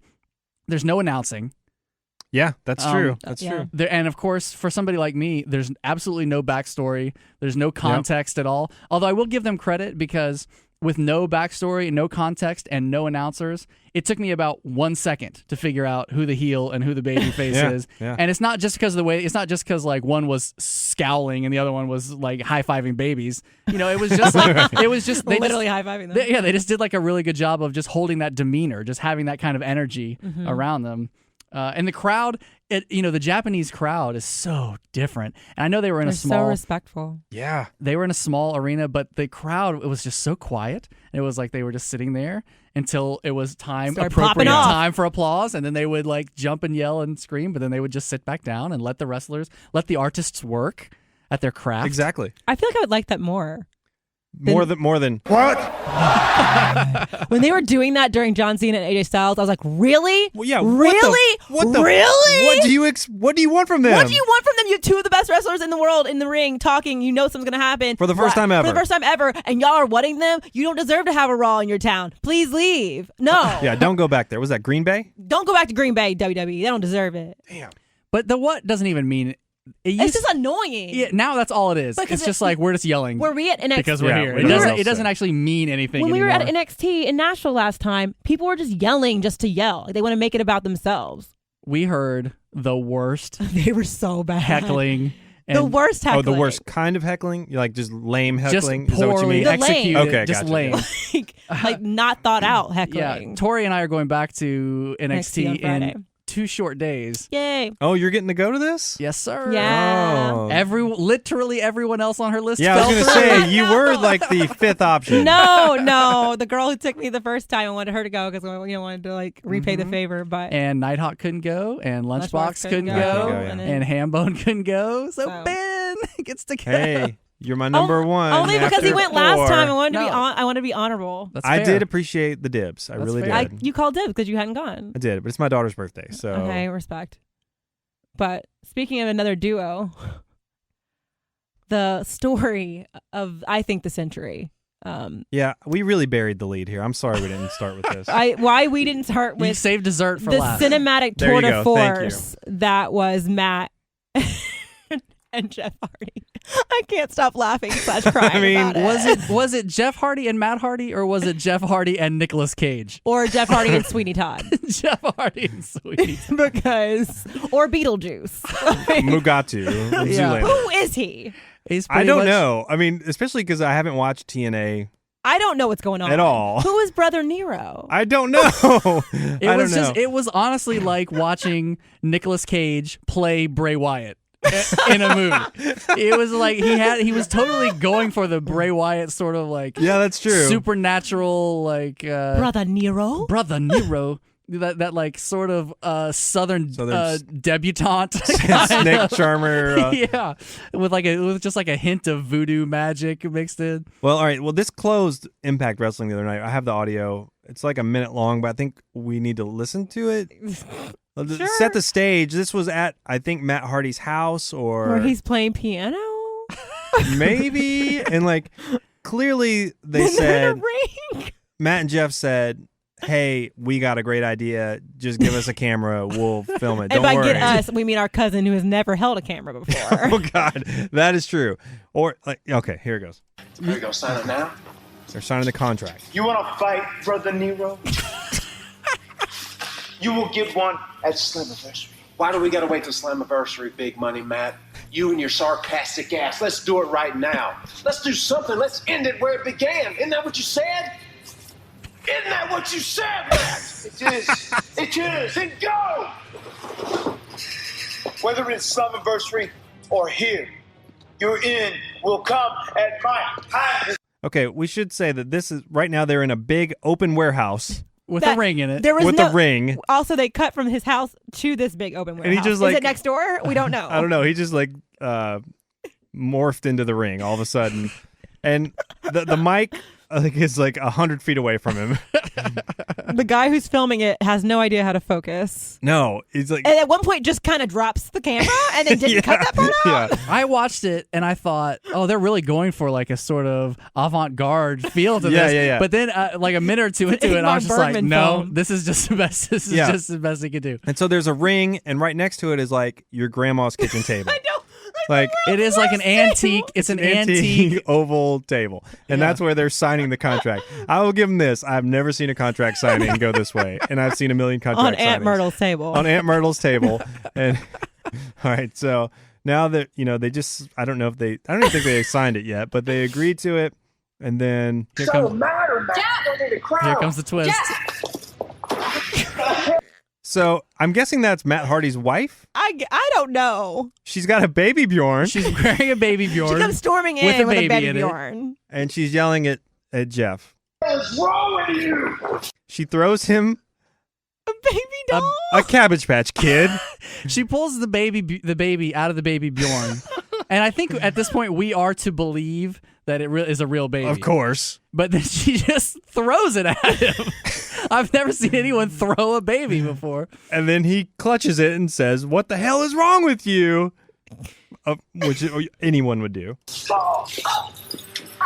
there's no announcing. Yeah, that's true. That's true. And of course, for somebody like me, there's absolutely no backstory. There's no context at all. Although I will give them credit because with no backstory, no context, and no announcers, it took me about 1 second to figure out who the heel and who the baby face is. Yeah. And it's not just because of the way. It's not just because like one was scowling and the other one was like high fiving babies. You know, it was just like they literally high fiving them. They just did like a really good job of just holding that demeanor, just having that kind of energy around them. And the crowd, the Japanese crowd is so different. And I know they were in They're a small, so respectful. Yeah, they were in a small arena, but the crowd, it was just so quiet. It was like they were just sitting there until it was appropriate time for applause, and then they would like jump and yell and scream, but then they would just sit back down and let the artists work. at their craft. Exactly. I feel like I would like that more. More than What? When they were doing that during John Cena and AJ Styles, I was like, really? Well, yeah. Really? Really? What do you want from them? What do you want from them? You two of the best wrestlers in the world in the ring talking. You know something's going to happen. For the first time ever. For the first time ever. And y'all are wanting them? You don't deserve to have a Raw in your town. Please leave. No. Yeah, don't go back there. Was that Green Bay? Don't go back to Green Bay, WWE. They don't deserve it. Damn. But the what doesn't even mean. It's just annoying. Yeah, now that's all it is. Because It's just like we're just yelling. Were we at NXT? Because we're here. Yeah, It doesn't actually mean anything When we anymore. were at NXT in Nashville last time, people were just yelling just to yell. Like they want to make it about themselves. We heard the worst They were so bad. heckling. The and worst heckling. Oh, the worst kind of heckling? You like just lame just heckling? Is that what you poorly mean? The lame. executed. Okay, just gotcha. lame. like not thought out heckling. Yeah, Tori and I are going back to NXT on NXT Friday. in 2 short days. Yay. Oh, you're getting to go to this? Yes, sir. Yeah. Oh. Literally everyone else on her list. Yeah, I was fell going to through. say, you were like the fifth option. No. The girl who took me the first time, I wanted her to go because I wanted to like repay the favor. But And Nighthawk couldn't go, and Lunchbox couldn't go, yeah. and Hambone couldn't go. So So- Ben gets to go. Hey, you're my number one. Only because he after went last 4. time. I wanted to No. be I wanted to be honorable. That's I fair. did appreciate the dibs. I That's really fair. did. You called dibs because you hadn't gone. I did, but it's my daughter's birthday, so Okay, respect. But speaking of another duo, the story of I think the century. yeah, we really buried the lead here. I'm sorry we didn't start with this. Why we didn't start You with saved dessert for the last. cinematic There tour you de go. Thank you. force that was Matt and Jeff Hardy. I can't stop laughing / crying I mean, about it. was it Jeff Hardy and Matt Hardy, or was it Jeff Hardy and Nicolas Cage? Or Jeff Hardy and Sweeney Todd. Jeff Hardy and Sweetie. Or Beetlejuice. Mugatu. Yeah. Zoolander. Who is he? He's I pretty don't much- know. I mean, especially because I haven't watched TNA I don't know what's going on at all. Who is Brother Nero? I don't know. I don't know. It was honestly like watching Nicolas Cage play Bray Wyatt in a movie. It was like he was totally going for the Bray Wyatt sort of like Yeah, that's true. supernatural like Brother Nero? Brother Nero. That like sort of southern debutante Snake charmer. yeah, with just like a hint of voodoo magic mixed in. Well, all right. Well, this closed Impact Wrestling the other night. I have the audio. It's like a minute long, but I think we need to listen to it. Sure. Set the stage. This was at, I think, Matt Hardy's house, or Where he's playing piano? maybe. And like, clearly they In a said, ring? Matt and Jeff said, hey, we got a great idea. Just give us a camera. We'll film it. And Don't by worry. get us, we mean our cousin who has never held a camera before. Oh, God. That is true. Or, like, okay, here it goes. There you go. Sign it now. They're signing the contract. You want to fight, Brother Nero? You will get one at Slammiversary. Why do we got to wait till Slammiversary, Big Money Matt? You and your sarcastic ass. Let's do it right now. Let's do something. Let's end it where it began. Isn't that what you said? Isn't that what you said, Matt? It is. It is. And go! Whether it's Slammiversary or here, your end will come at my time. Okay, we should say that this is, right now they're in a big open warehouse. With That- a ring in it. There was With no, a ring. Also, they cut from his house to this big open warehouse. And he just, is like- it next door? We don't know. I don't know. He just like morphed into the ring all of a sudden, and the mic I think is like 100 feet away from him. The guy who's filming it has no idea how to focus. No, he's like, And at one point just kind of drops the camera and then didn't cut that part out. yeah. I watched it and I thought, oh, they're really going for like a sort of avant-garde feel to Yeah, this. yeah. But then, like a minute or two into it, I Ingmar was just like, Bergman no, film. this is just the best. This is Yeah. just the best they could do. And so there's a ring, and right next to it is like your grandma's kitchen table. I know. Like It is like an antique. It's an antique. oval table, and that's where they're signing the contract. I will give them this: I've never seen a contract signing go this way, and I've seen a million contract On Aunt signings. Myrtle's table. On Aunt Myrtle's table, and all right, so now that they just, I don't even think they signed it yet, but they agreed to it, and then Here comes the twist. so I'm guessing that's Matt Hardy's wife. I don't know. She's got a baby Bjorn, She's wearing a baby She Bjorn. comes storming in with a with baby a baby in it. Bjorn. and she's yelling at Jeff. What's wrong with you? She throws him A baby doll? a Cabbage Patch Kid. She pulls the baby out of the baby Bjorn And I think at this point we are to believe that it is a real baby. Of course. But then she just throws it at him. I've never seen anyone throw a baby before. And then he clutches it and says, "What the hell is wrong with you?" Which anyone would do.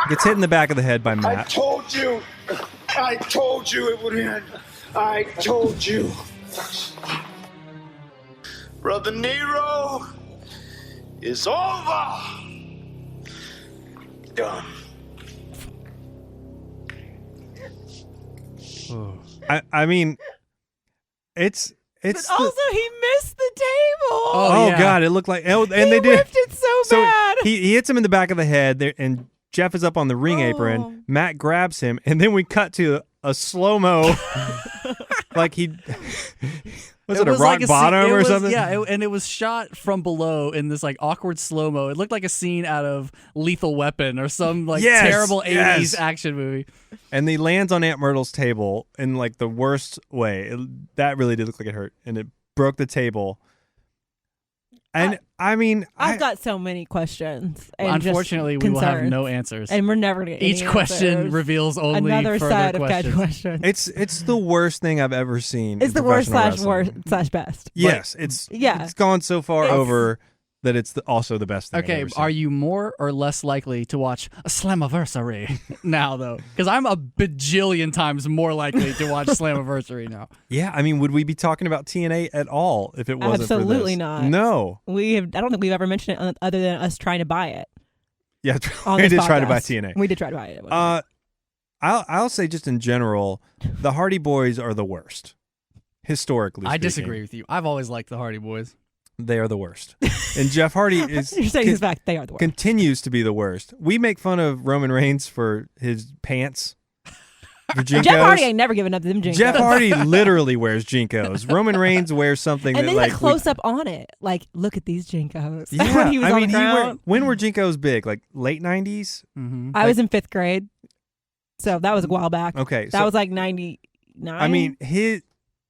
Gets hit in the back of the head by Matt. I told you it would end. I told you. Brother Nero is over. Done. I mean, it's. But also, he missed the table. Oh God! It looked like and he they did. whipped it so bad. He hits him in the back of the head, there, and Jeff is up on the ring apron. Matt grabs him, and then we cut to a slow mo, like he was it a rock bottom or something? Yeah, and it was shot from below in this like awkward slow mo. It looked like a scene out of Lethal Weapon or some like terrible 80s action movie. And he lands on Aunt Myrtle's table in like the worst way. That really did look like it hurt, and it broke the table. And I've got so many questions. And unfortunately, we will have no answers, and we're never going to get each question reveals only another set of questions. It's the worst thing I've ever seen. It's the worst / best. Yes, it's gone so far over that it's also the best thing. Okay, are you more or less likely to watch a Slammiversary now, though? Because I'm a bajillion times more likely to watch Slammiversary now. Yeah, I mean, would we be talking about TNA at all if it wasn't Absolutely for this? not. No. I don't think we've ever mentioned it other than us trying to buy it. Yeah, we did try to buy TNA. We did try to buy it. I'll say just in general, the Hardy Boys are the worst, historically speaking. I disagree with you. I've always liked the Hardy Boys. They are the worst. And Jeff Hardy is You're saying this back, they are the worst. Continues to be the worst. We make fun of Roman Reigns for his pants. For Jinkos. Jeff Hardy ain't never given up to them Jinkos. Jeff Hardy literally wears Jinkos. Roman Reigns wears something and that then like close up on it. Like, look at these Jinkos. Yeah, when he was on the ground. when were Jinkos big? Like late 90s? Mm-hmm. I was in 5th grade. So that was a while back. Okay. That was like 99. I mean,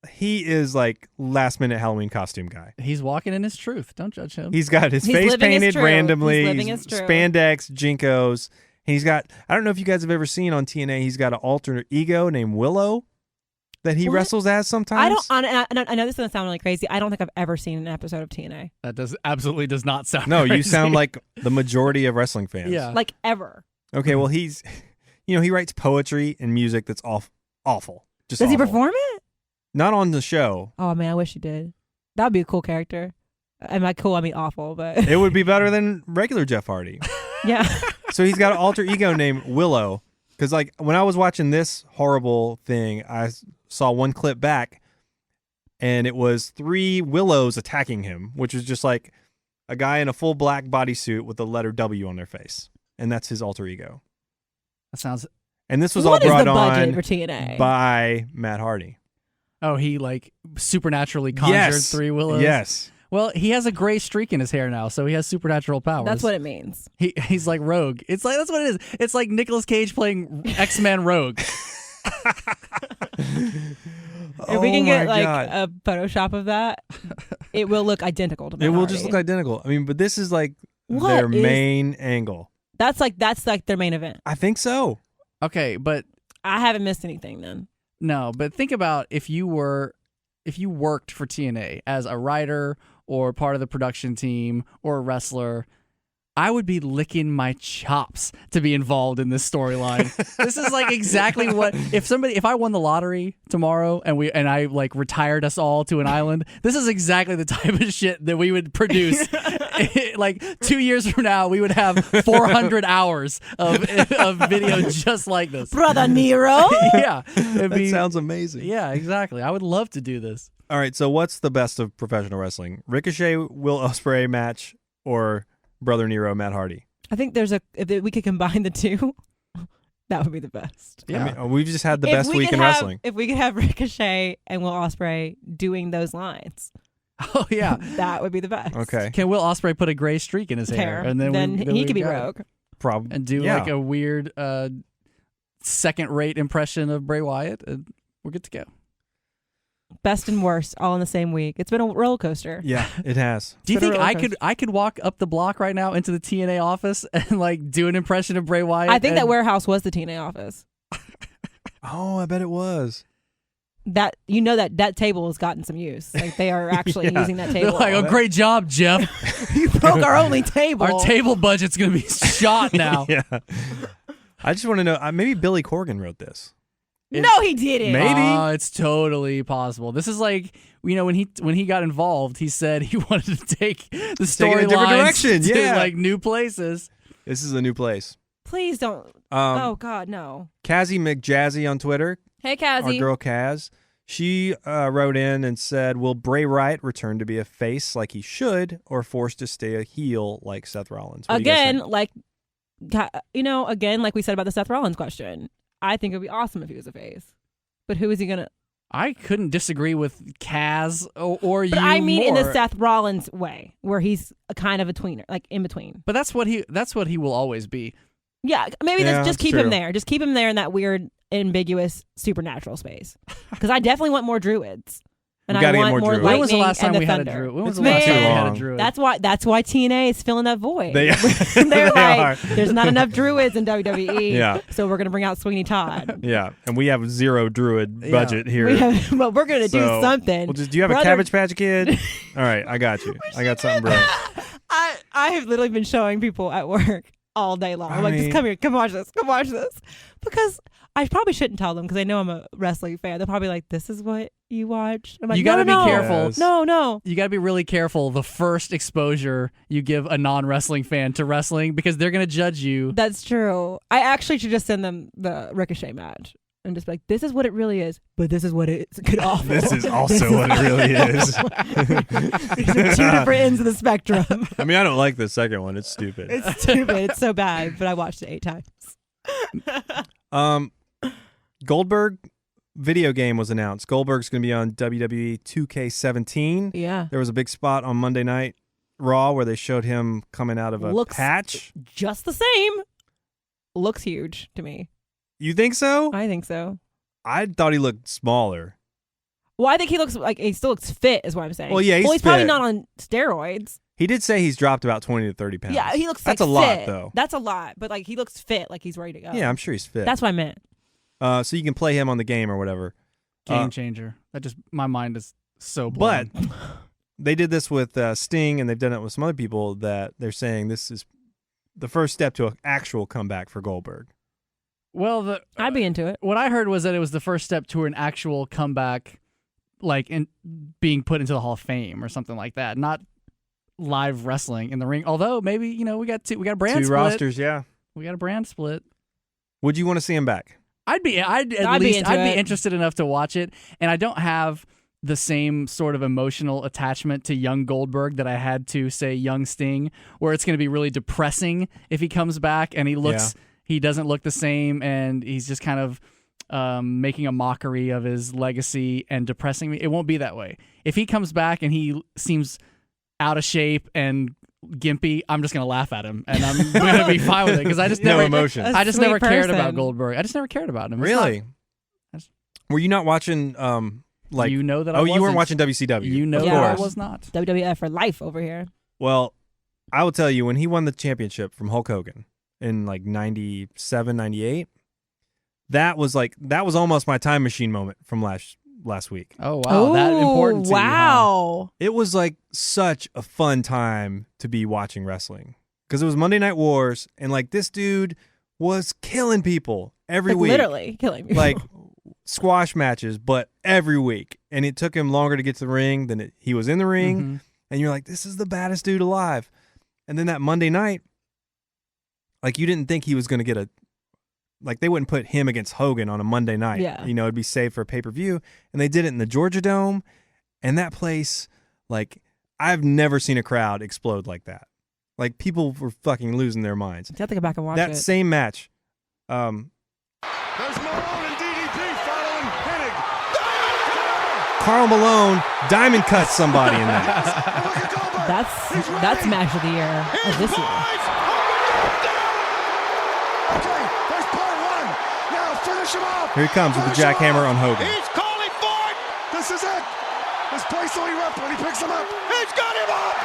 he is like last minute Halloween costume guy. He's walking in his truth. Don't judge him. He's got his face painted randomly. Spandex, Jinkos. And he's got, I don't know if you guys have ever seen on TNA, he's got an alternate ego named Willow that he wrestles as sometimes. I know this doesn't sound really crazy. I don't think I've ever seen an episode of TNA. That absolutely does not sound No, crazy. you sound like the majority of wrestling fans. Yeah. Like ever. Okay, well he writes poetry and music that's awful. Just Does he awful. perform it? Not on the show. Oh man, I wish he did. That would be a cool character. And by cool, I mean awful, but It would be better than regular Jeff Hardy. yeah. So he's got an alter ego named Willow. Because like when I was watching this horrible thing, I saw one clip back, and it was 3 willows attacking him, which was just like a guy in a full black bodysuit with the letter W on their face, and that's his alter ego. That sounds. And this was What all is brought the budget on for TNA? by Matt Hardy. Oh, he like supernaturally conjured 3 willows. Yes. Well, he has a gray streak in his hair now, so he has supernatural powers. That's what it means. He's like Rogue. It's like that's what it is. It's like Nicolas Cage playing X-Men Rogue. If we can get like a Photoshop of that, it will look identical to Matt It will Hardy. just look identical. I mean, but this is like their main angle. That's like their main event. I think so. Okay, but I haven't missed anything then. no, but think about if you worked for TNA as a writer or part of the production team or a wrestler, I would be licking my chops to be involved in this storyline. This is like exactly what if I won the lottery tomorrow and I like retired us all to an island, this is exactly the type of shit that we would produce. Like 2 years from now, we would have 400 hours of video just like this. Brother Nero. Yeah. That sounds amazing. Yeah, exactly. I would love to do this. All right, so what's the best of professional wrestling? Ricochet, Will Ospreay match, or Brother Nero, Matt Hardy? I think if we could combine the two, that would be the best. Yeah. I mean, we've just had the best week in wrestling. If we could have Ricochet and Will Ospreay doing those lines. Oh, yeah. That would be the best. Okay. Can Will Ospreay put a gray streak in his hair? And then he could be Rogue. Probably. And do like a weird second-rate impression of Bray Wyatt, and we're good to go. Best and worst all in the same week. It's been a roller coaster. Yeah, it has. Do you It's been think a roller I could walk up the block right now into the TNA office and like do an impression of Bray Wyatt? I think that warehouse was the TNA office. Oh, I bet it was. That that table has gotten some use. Like they are actually using that They're table. like, oh, great job, Jeff. You broke our only table. Our table budget's gonna be shot now. Yeah. I just want to know. Maybe Billy Corgan wrote this. No, he didn't. Maybe. It's totally possible. This is like, when he got involved, he said he wanted to take the Take it in a storylines different direction. to Yeah. like new places. This is a new place. Please don't. Oh God, no. Kazzy McJazzy on Twitter. Hey, Our Kazzy. girl Kaz. She wrote in and said, will Bray Wyatt return to be a face like he should or forced to stay a heel like Seth Rollins? What do you guys Again, think? like we said about the Seth Rollins question. I think it would be awesome if he was a face. But who is he going to? I couldn't disagree with Kaz or you. But I mean in the more. Seth Rollins way, where he's a kind of a tweener, like in between. But that's what he will always be. Yeah, maybe Yeah, just keep true. him there. Just keep him there in that weird, ambiguous, supernatural space. Because I definitely want more druids. And We gotta I get want more more druids. lightning When was the last time and we the had a thunder. druid? When was It's the last been time we too had a long. druid? That's why TNA is filling that void. They They're they like, are. there's not enough druids in WWE. Yeah. So we're gonna bring out Sweeney Todd. Yeah, and we have zero druid budget here. Well, we're gonna do So, something. Well, do you have a Cabbage Patch Kid? All right, I got you. I got something, bro. I have literally been showing people at work all day long. I'm like, mean- just come here, come watch this, because I probably shouldn't tell them because I know I'm a wrestling fan. They're probably like, this is what you watch. I'm like, You gotta no, be no. careful. Yes. No. You got to be really careful the first exposure you give a non-wrestling fan to wrestling because they're going to judge you. That's true. I actually should just send them the Ricochet match and just be like, this is what it really is, but this is what it could offer. This is also what it really is. These are two different ends of the spectrum. I mean, I don't like the second one. It's stupid. It's stupid. It's so bad, but I watched it 8 times. Goldberg video game was announced. Goldberg's going to be on WWE 2K17. Yeah. There was a big spot on Monday Night Raw where they showed him coming out of a Looks patch. Just the same. Looks huge to me. You think so? I think so. I thought he looked smaller. Well, I think he looks like he still looks fit, is what I'm saying. Well, yeah, he's probably fit. not on steroids. He did say he's dropped about 20 to 30 pounds. Yeah, he looks That's like a lot, fit. though. That's a lot, but like he looks fit, like he's ready to go. Yeah, I'm sure he's fit. That's what I meant. So you can play him on the game or whatever. Game changer. That just, my mind is so blown. But they did this with Sting, and they've done it with some other people that they're saying this is the first step to an actual comeback for Goldberg. Well, I'd be into it. what I heard was that it was the first step to an actual comeback, like in being put into the Hall of Fame or something like that. Not live wrestling in the ring. Although maybe we got a brand Two split. rosters, yeah. We got a brand split. Would you want to see him back? I'd be I'd be interested enough to watch it, and I don't have the same sort of emotional attachment to young Goldberg that I had to, say, young Sting, where it's going to be really depressing if he comes back and he doesn't look the same, and he's just kind of making a mockery of his legacy and depressing me. It won't be that way. If he comes back and he seems out of shape and gimpy, I'm just gonna laugh at him, and I'm gonna be fine with it because I just No never emotion. I just Sweet never cared person. about Goldberg. I just never cared about him. It's Really? not- Were you not watching? Like you know that I you weren't wasn't. watching WCW. You know Of that I course. was not. WWF for life over here. Well, I will tell you, when he won the championship from Hulk Hogan in like 97, 98, that was almost my time machine moment from last week. Oh wow, that important to you, huh? wow. It was like such a fun time to be watching wrestling because it was Monday Night Wars, and like this dude was killing people every Like, week. literally killing me. Like squash matches, but every week. And it took him longer to get to the ring than he was in the ring. Mhm. And you're like, this is the baddest dude alive. And then that Monday night, like you didn't think he was going to get like they wouldn't put him against Hogan on a Monday night. Yeah. You know, it'd be saved for a pay-per-view. And they did it in the Georgia Dome. And that place, like, I've never seen a crowd explode like that. Like, people were fucking losing their minds. I have to go back and watch That it. same match, There's Malone and DDP following Hennig. Karl Malone diamond cuts somebody in that. That's match of the year of this year. Okay, there's part one. Now finish him off. Here he comes with the jackhammer on Hogan. He's calling for it. This is it. hastily rep when he picks him up. He's got him up!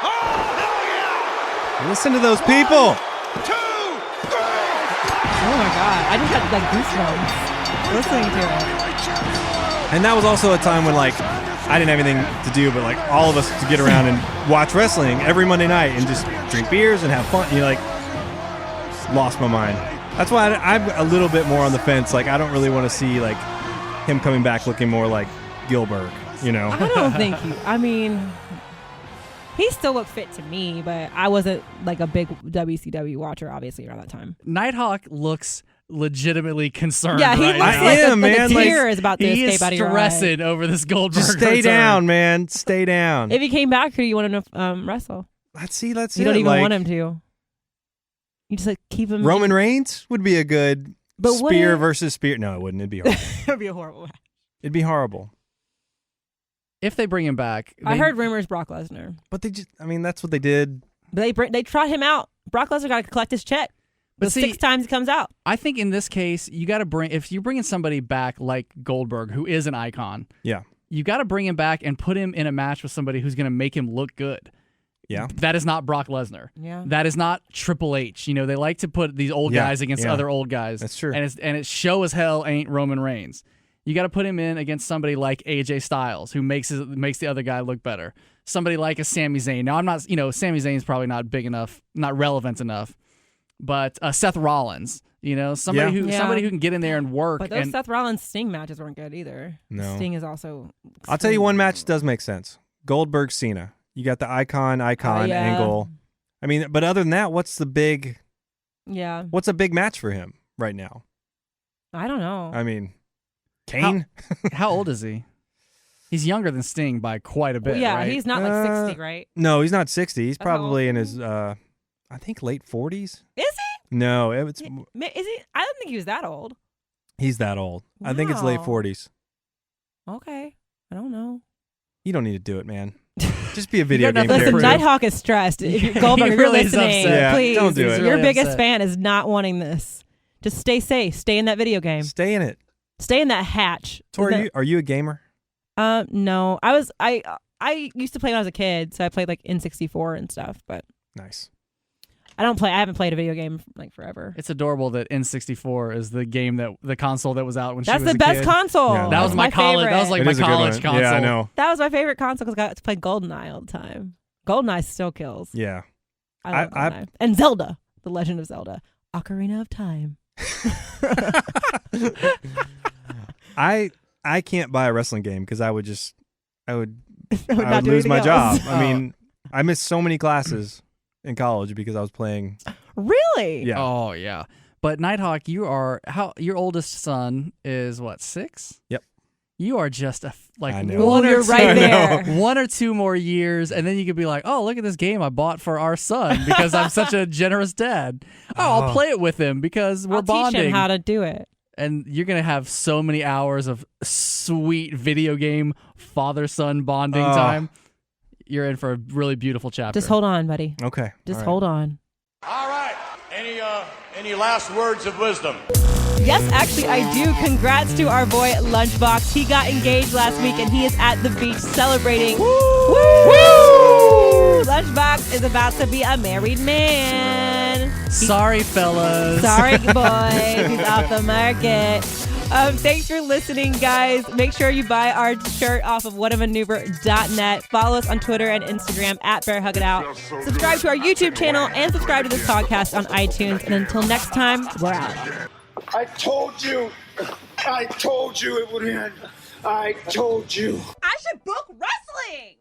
Oh, hell yeah! Listen to those people. 1, 2, 3! Oh my god, I just had like goosebumps listening to it. And that was also a time when like I didn't have anything to do but like all of us to get around and watch wrestling every Monday night and just drink beers and have fun. You know, like lost my mind. That's why I'm a little bit more on the fence. Like I don't really want to see like him coming back looking more like Goldberg. You know, I don't think he. I mean, he still looked fit to me, but I wasn't like a big WCW watcher, obviously, around that time. Nighthawk looks legitimately concerned. Yeah, he right looks now. like a man. tear is about to He escape is out of your eye. stressing over this Goldberg. just stay return. down, man. Stay down. If he came back, who do you want him to wrestle? Let's see. Let's see. You don't even like, want him to. You just like keep him. Roman Reigns would be a good But spear what- versus spear. No, it wouldn't. It'd be horrible. It would be a horrible match. It'd be horrible. If they bring him back, I heard rumors Brock Lesnar, But they just. I mean, that's what they did. but they trot him out. Brock Lesnar got to collect his check. But The see, 6 times he comes out. I think in this case, you got to bring, if you're bringing somebody back like Goldberg, who is an icon, Yeah. you got to bring him back and put him in a match with somebody who's going to make him look good. Yeah. That is not Brock Lesnar. Yeah. That is not Triple H. You know, they like to put these old Yeah, guys against yeah. other old guys. That's true. And it's show as hell ain't Roman Reigns. You got to put him in against somebody like AJ Styles, who makes the other guy look better. Somebody like a Sami Zayn. Now, I'm not, Sami Zayn's probably not big enough, not relevant enough. But Seth Rollins, somebody who can get in there and work. But those and Seth Rollins Sting matches weren't good either. No. Sting is also. I'll tell you one match does make sense. Goldberg Cena. You got the icon yeah. angle. I mean, but other than that, what's a big match for him right now? I don't know. I mean, Kane? How old is he? He's younger than Sting by quite a bit. Well, yeah, right? he's not like 60, right? No, he's not 60. He's That's how probably old? in his, I think, late 40s. Is he? No, it's Is he? I don't think he was that old. he's that old. I think it's late Wow. 40s. Okay. I don't know. You don't need to do it, man. Just be a video got game nothing to Listen, prove. character. Nighthawk is stressed. If He you're Goldberg, if you're really is listening, upset. Yeah, please. don't do it. He's Your really biggest upset. fan is not wanting this. Just stay safe. Stay in that video game. Stay in it. Stay in that hatch. Tori, are you a gamer? No. I used to play when I was a kid, so I played like N64 and stuff, but Nice. I haven't played a video game like forever. It's adorable that N64 is the console that was out when That's she was the a best kid. console. Yeah. That was my college. favorite. That was like It my is a good college one. console. Yeah, I know. That was my favorite console because I got to play GoldenEye all the time. GoldenEye still kills. Yeah. I love I- GoldenEye. And Zelda, The Legend of Zelda, Ocarina of Time. I can't buy a wrestling game because I would not do lose anything my else. job. I mean, I missed so many classes in college because I was playing. Really? Yeah. Oh yeah. But Nighthawk, your oldest son is what, 6? Yep. You are just I know. one or You're two, right there. 1 or 2 more years, and then you could be like, oh, look at this game I bought for our son because I'm such a generous dad. Oh, I'll play it with him because we're I'll bonding. teach him how to do it. And you're going to have so many hours of sweet video game father-son bonding time. You're in for a really beautiful chapter. Just hold on, buddy. Okay. Just all right. hold on. All right. Any last words of wisdom? Yes, actually, I do. Congrats to our boy Lunchbox. He got engaged last week, and he is at the beach celebrating. Woo! Woo! Lunchbox is about to be a married man. Sorry, fellas. Sorry, boy. He's off the market. Thanks for listening, guys. Make sure you buy our shirt off of whatamaneuver.net. Follow us on Twitter and Instagram at Bear Hug It Out. Subscribe to our YouTube channel and subscribe to this podcast on iTunes. And until next time, we're out. I told you it would end. I told you. I should book wrestling.